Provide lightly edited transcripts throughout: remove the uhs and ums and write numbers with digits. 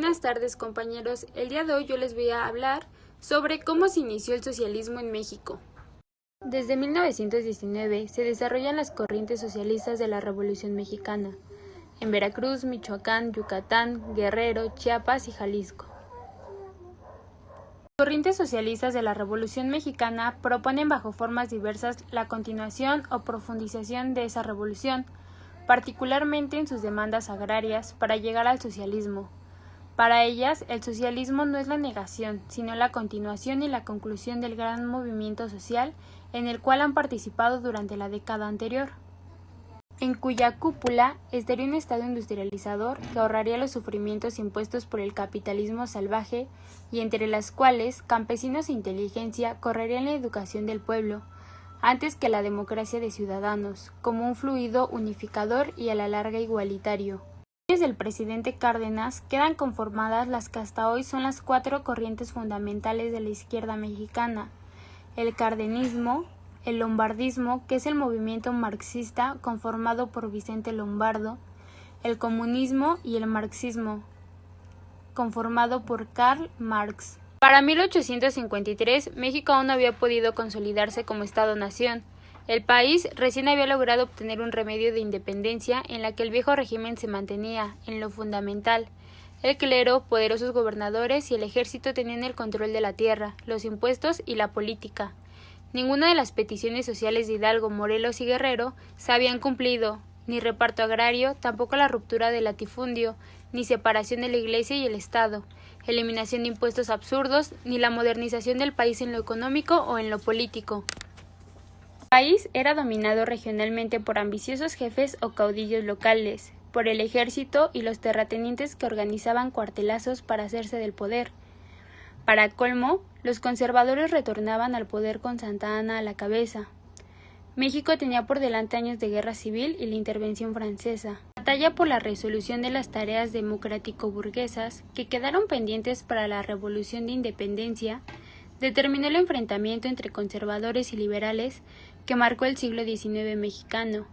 Buenas tardes, compañeros. El día de hoy yo les voy a hablar sobre cómo se inició el socialismo en México. Desde 1919 se desarrollan las corrientes socialistas de la Revolución Mexicana, en Veracruz, Michoacán, Yucatán, Guerrero, Chiapas y Jalisco. Las corrientes socialistas de la Revolución Mexicana proponen bajo formas diversas la continuación o profundización de esa revolución, particularmente en sus demandas agrarias, para llegar al socialismo. Para ellas, el socialismo no es la negación, sino la continuación y la conclusión del gran movimiento social en el cual han participado durante la década anterior, en cuya cúpula estaría un Estado industrializador que ahorraría los sufrimientos impuestos por el capitalismo salvaje y entre las cuales campesinos e inteligencia correrían la educación del pueblo, antes que la democracia de ciudadanos, como un fluido unificador y a la larga igualitario. Desde el presidente Cárdenas quedan conformadas las que hasta hoy son las cuatro corrientes fundamentales de la izquierda mexicana: el cardenismo, el lombardismo, que es el movimiento marxista conformado por Vicente Lombardo, el comunismo y el marxismo, conformado por Karl Marx. Para 1853, México aún no había podido consolidarse como Estado-nación. El país recién había logrado obtener un remedio de independencia en la que el viejo régimen se mantenía, en lo fundamental. El clero, poderosos gobernadores y el ejército tenían el control de la tierra, los impuestos y la política. Ninguna de las peticiones sociales de Hidalgo, Morelos y Guerrero se habían cumplido, ni reparto agrario, tampoco la ruptura del latifundio, ni separación de la Iglesia y el Estado, eliminación de impuestos absurdos, ni la modernización del país en lo económico o en lo político. El país era dominado regionalmente por ambiciosos jefes o caudillos locales, por el ejército y los terratenientes que organizaban cuartelazos para hacerse del poder. Para colmo, los conservadores retornaban al poder con Santa Anna a la cabeza. México tenía por delante años de guerra civil y la intervención francesa. La batalla por la resolución de las tareas democrático-burguesas, que quedaron pendientes para la Revolución de Independencia, determinó el enfrentamiento entre conservadores y liberales que marcó el siglo XIX mexicano.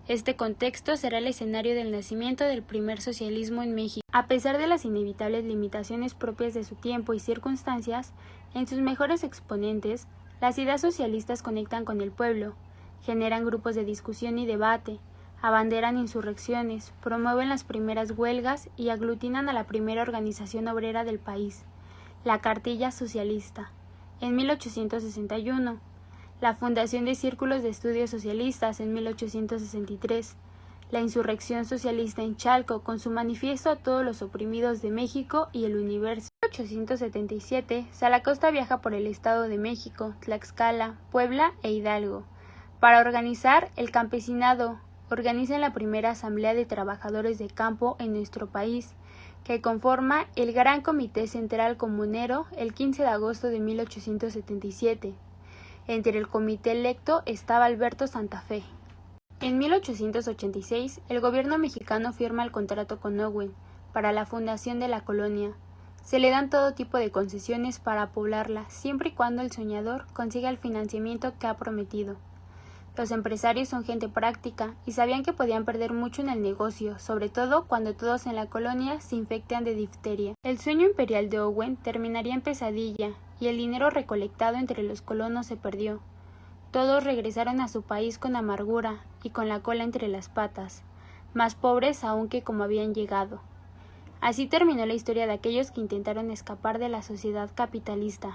Este contexto será el escenario del nacimiento del primer socialismo en México. A pesar de las inevitables limitaciones propias de su tiempo y circunstancias, en sus mejores exponentes, las ideas socialistas conectan con el pueblo, generan grupos de discusión y debate, abanderan insurrecciones, promueven las primeras huelgas y aglutinan a la primera organización obrera del país, la Cartilla Socialista. En 1861, la fundación de círculos de estudios socialistas en 1863, la insurrección socialista en Chalco con su manifiesto a todos los oprimidos de México y el universo. En 1877, Salacosta viaja por el Estado de México, Tlaxcala, Puebla e Hidalgo. Para organizar el campesinado, organizan la primera asamblea de trabajadores de campo en nuestro país, que conforma el Gran Comité Central Comunero el 15 de agosto de 1877. Entre el comité electo estaba Alberto Santa Fe. En 1886, el gobierno mexicano firma el contrato con Owen para la fundación de la colonia. Se le dan todo tipo de concesiones para poblarla, siempre y cuando el soñador consiga el financiamiento que ha prometido. Los empresarios son gente práctica y sabían que podían perder mucho en el negocio, sobre todo cuando todos en la colonia se infectan de difteria. El sueño imperial de Owen terminaría en pesadilla y el dinero recolectado entre los colonos se perdió. Todos regresaron a su país con amargura y con la cola entre las patas, más pobres aún que como habían llegado. Así terminó la historia de aquellos que intentaron escapar de la sociedad capitalista.